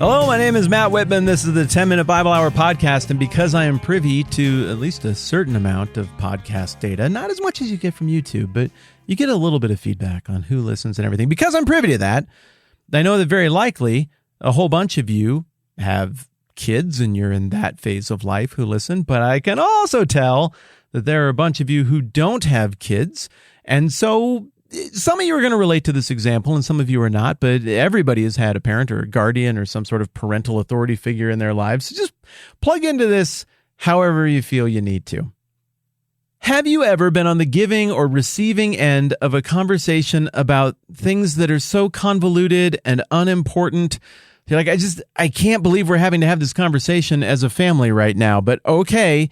Hello, my name is Matt Whitman. This is the 10-Minute Bible Hour podcast, and because I am privy to at least a certain amount of podcast data, not as much as you get from YouTube, but you get a little bit of feedback on who listens and everything. Because I'm privy to that, I know that very likely a whole bunch of you have kids and you're in that phase of life who listen, but I can also tell that there are a bunch of you who don't have kids, and so some of you are going to relate to this example and some of you are not, but everybody has had a parent or a guardian or some sort of parental authority figure in their lives. So just plug into this however you feel you need to. Have you ever been on the giving or receiving end of a conversation about things that are so convoluted and unimportant? You're like, I can't believe we're having to have this conversation as a family right now, but okay,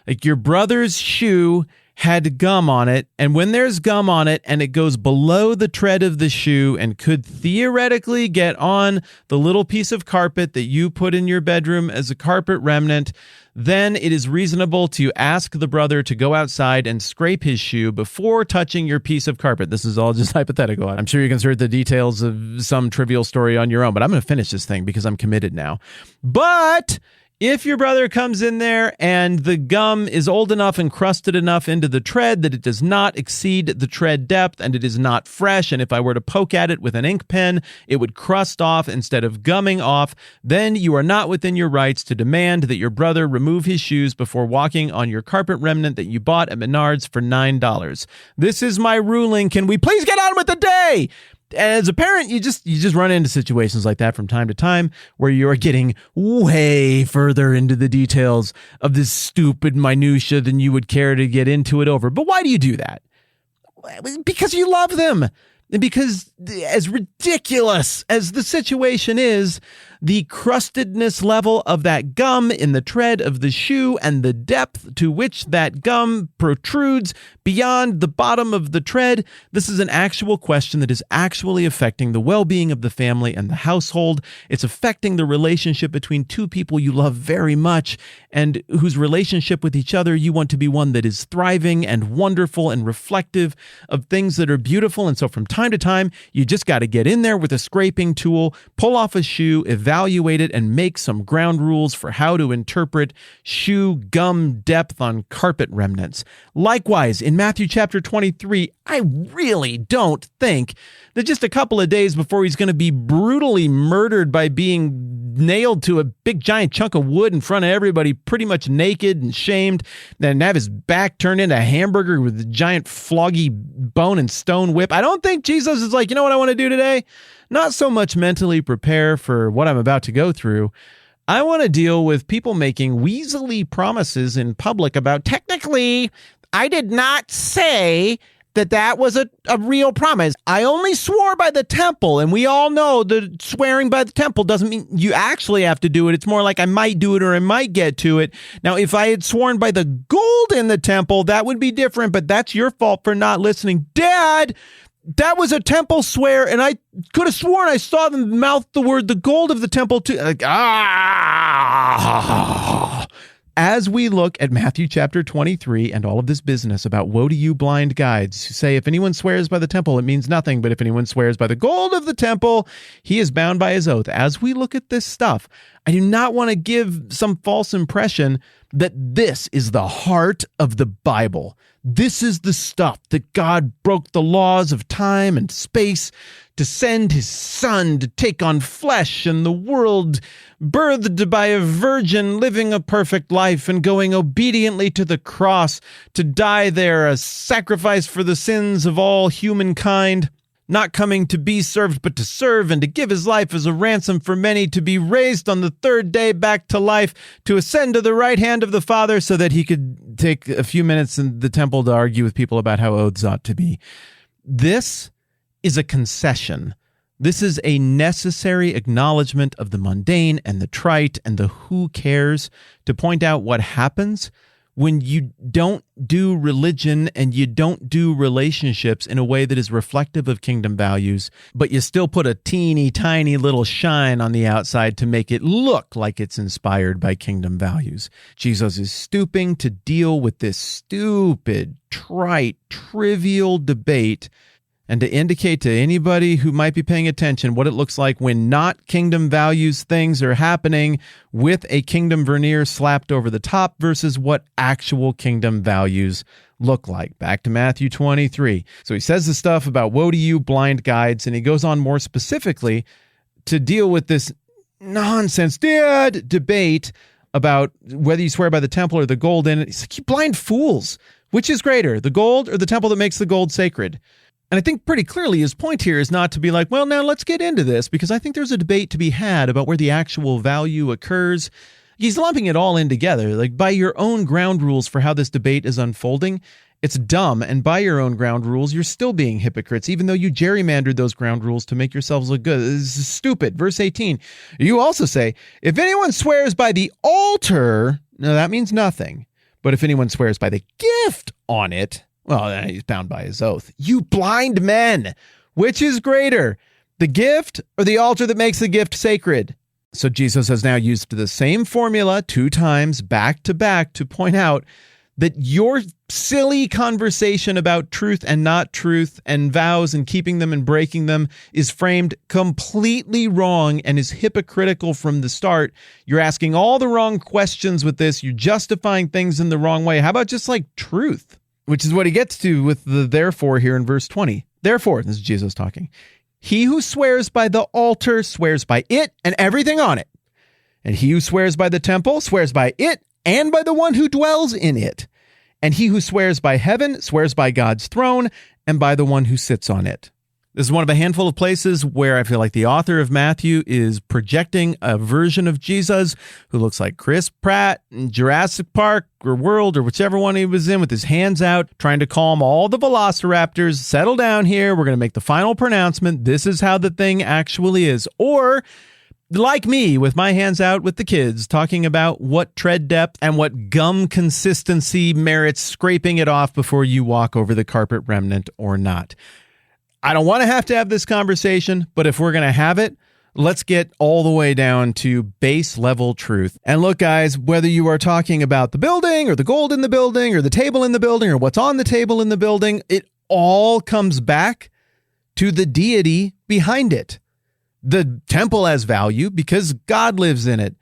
like your brother's shoe had gum on it, and when there's gum on it and it goes below the tread of the shoe and could theoretically get on the little piece of carpet that you put in your bedroom as a carpet remnant, then it is reasonable to ask the brother to go outside and scrape his shoe before touching your piece of carpet. This is all just hypothetical. I'm sure you can insert the details of some trivial story on your own, but I'm going to finish this thing because I'm committed now. But if your brother comes in there and the gum is old enough and crusted enough into the tread that it does not exceed the tread depth and it is not fresh, and if I were to poke at it with an ink pen, it would crust off instead of gumming off, then you are not within your rights to demand that your brother remove his shoes before walking on your carpet remnant that you bought at Menards for $9. This is my ruling. Can we please get on with the day? As a parent, you just run into situations like that from time to time where you're getting way further into the details of this stupid minutia than you would care to get into it over. But why do you do that? Because you love them. And because as ridiculous as the situation is, the crustedness level of that gum in the tread of the shoe and the depth to which that gum protrudes beyond the bottom of the tread, this is an actual question that is actually affecting the well-being of the family and the household. It's affecting the relationship between two people you love very much and whose relationship with each other you want to be one that is thriving and wonderful and reflective of things that are beautiful. And so from time to time, you just got to get in there with a scraping tool, pull off a shoe, evaluate it, and make some ground rules for how to interpret shoe gum depth on carpet remnants. Likewise, in Matthew chapter 23, I really don't think that just a couple of days before he's going to be brutally murdered by being nailed to a big giant chunk of wood in front of everybody, pretty much naked and shamed, then have his back turned into a hamburger with a giant floggy bone and stone whip. I don't think Jesus is like, you know what I want to do today? Not so much mentally prepare for what I'm about to go through. I want to deal with people making weaselly promises in public about, technically, I did not say that was a real promise. I only swore by the temple, and we all know that swearing by the temple doesn't mean you actually have to do it. It's more like I might do it or I might get to it. Now, if I had sworn by the gold in the temple, that would be different, but that's your fault for not listening. Dad, that was a temple swear, and I could have sworn I saw them mouth the word the gold of the temple too. Like, As we look at Matthew chapter 23 and all of this business about woe to you blind guides who say if anyone swears by the temple, it means nothing, but if anyone swears by the gold of the temple, he is bound by his oath. As we look at this stuff, I do not want to give some false impression that this is the heart of the Bible. This is the stuff that God broke the laws of time and space to send his son to take on flesh and the world, birthed by a virgin, living a perfect life and going obediently to the cross to die there, a sacrifice for the sins of all humankind, not coming to be served but to serve, and to give his life as a ransom for many, to be raised on the third day back to life, to ascend to the right hand of the Father so that he could take a few minutes in the temple to argue with people about how oaths ought to be. This is a concession. This is a necessary acknowledgement of the mundane and the trite and the who cares, to point out what happens when you don't do religion and you don't do relationships in a way that is reflective of kingdom values, but you still put a teeny tiny little shine on the outside to make it look like it's inspired by kingdom values. Jesus is stooping to deal with this stupid, trite, trivial debate and to indicate to anybody who might be paying attention what it looks like when not kingdom values things are happening with a kingdom veneer slapped over the top versus what actual kingdom values look like. Back to Matthew 23. So he says the stuff about woe to you, blind guides, and he goes on more specifically to deal with this nonsense debate about whether you swear by the temple or the gold in it. He's like, you blind fools. Which is greater, the gold or the temple that makes the gold sacred? And I think pretty clearly his point here is not to be like, well, now let's get into this, because I think there's a debate to be had about where the actual value occurs. He's lumping it all in together. Like, by your own ground rules for how this debate is unfolding, it's dumb. And by your own ground rules, you're still being hypocrites, even though you gerrymandered those ground rules to make yourselves look good. This is stupid. Verse 18, you also say, if anyone swears by the altar, no, that means nothing. But if anyone swears by the gift on it, well, then he's bound by his oath. You blind men! Which is greater, the gift or the altar that makes the gift sacred? So Jesus has now used the same formula 2 times back to back to point out that your silly conversation about truth and not truth and vows and keeping them and breaking them is framed completely wrong and is hypocritical from the start. You're asking all the wrong questions with this. You're justifying things in the wrong way. How about just like truth? Which is what he gets to with the therefore here in verse 20. Therefore, this is Jesus talking, he who swears by the altar swears by it and everything on it. And he who swears by the temple swears by it and by the one who dwells in it. And he who swears by heaven swears by God's throne and by the one who sits on it. This is one of a handful of places where I feel like the author of Matthew is projecting a version of Jesus who looks like Chris Pratt in Jurassic Park or World or whichever one he was in, with his hands out, trying to calm all the velociraptors. Settle down here. We're going to make the final pronouncement. This is how the thing actually is. Or like me, with my hands out with the kids, talking about what tread depth and what gum consistency merits scraping it off before you walk over the carpet remnant or not. I don't want to have this conversation, but if we're going to have it, let's get all the way down to base level truth. And look, guys, whether you are talking about the building or the gold in the building or the table in the building or what's on the table in the building, it all comes back to the deity behind it. The temple has value because God lives in it.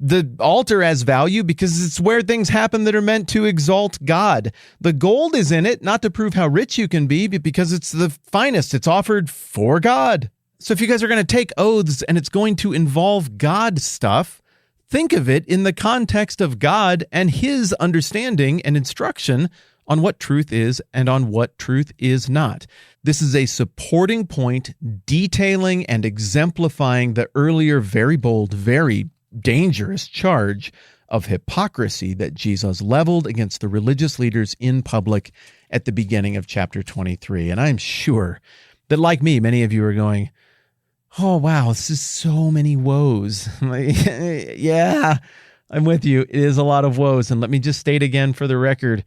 The altar has value because it's where things happen that are meant to exalt God. The gold is in it, not to prove how rich you can be, but because it's the finest. It's offered for God. So if you guys are going to take oaths and it's going to involve God stuff, think of it in the context of God and his understanding and instruction on what truth is and on what truth is not. This is a supporting point detailing and exemplifying the earlier very bold, very dangerous charge of hypocrisy that Jesus leveled against the religious leaders in public at the beginning of chapter 23. And I'm sure that, like me, many of you are going, oh, wow, this is so many woes. Yeah, I'm with you. It is a lot of woes. And let me just state again for the record,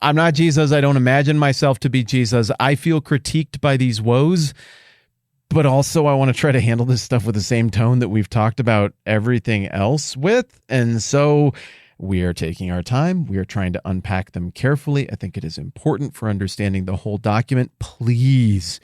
I'm not Jesus. I don't imagine myself to be Jesus. I feel critiqued by these woes, but also I want to try to handle this stuff with the same tone that we've talked about everything else with. And so we are taking our time. We are trying to unpack them carefully. I think it is important for understanding the whole document. Please,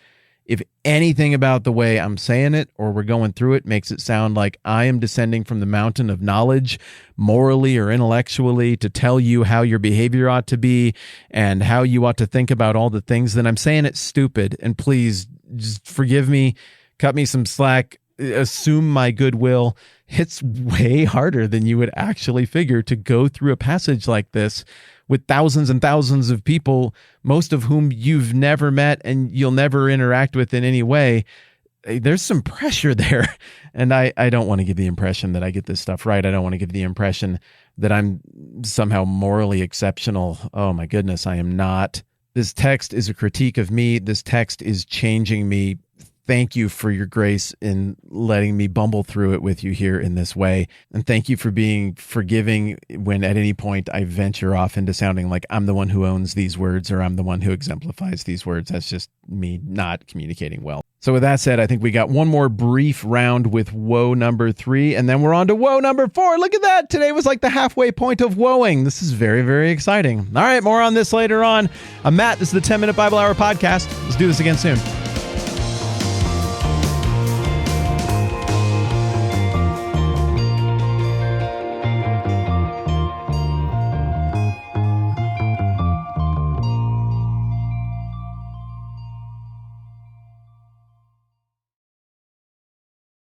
if anything about the way I'm saying it or we're going through it makes it sound like I am descending from the mountain of knowledge, morally or intellectually, to tell you how your behavior ought to be and how you ought to think about all the things, then I'm saying it's stupid. And please just forgive me, cut me some slack, assume my goodwill. It's way harder than you would actually figure to go through a passage like this with thousands and thousands of people, most of whom you've never met and you'll never interact with in any way. There's some pressure there. And I don't want to give the impression that I get this stuff right. I don't want to give the impression that I'm somehow morally exceptional. Oh my goodness, I am not. This text is a critique of me. This text is changing me. Thank you for your grace in letting me bumble through it with you here in this way. And thank you for being forgiving when at any point I venture off into sounding like I'm the one who owns these words or I'm the one who exemplifies these words. That's just me not communicating well. So with that said, I think we got one more brief round with woe number 3, and then we're on to woe number 4. Look at that. Today was like the halfway point of woeing. This is very, very exciting. All right, more on this later on. I'm Matt. This is the 10-Minute Bible Hour podcast. Let's do this again soon.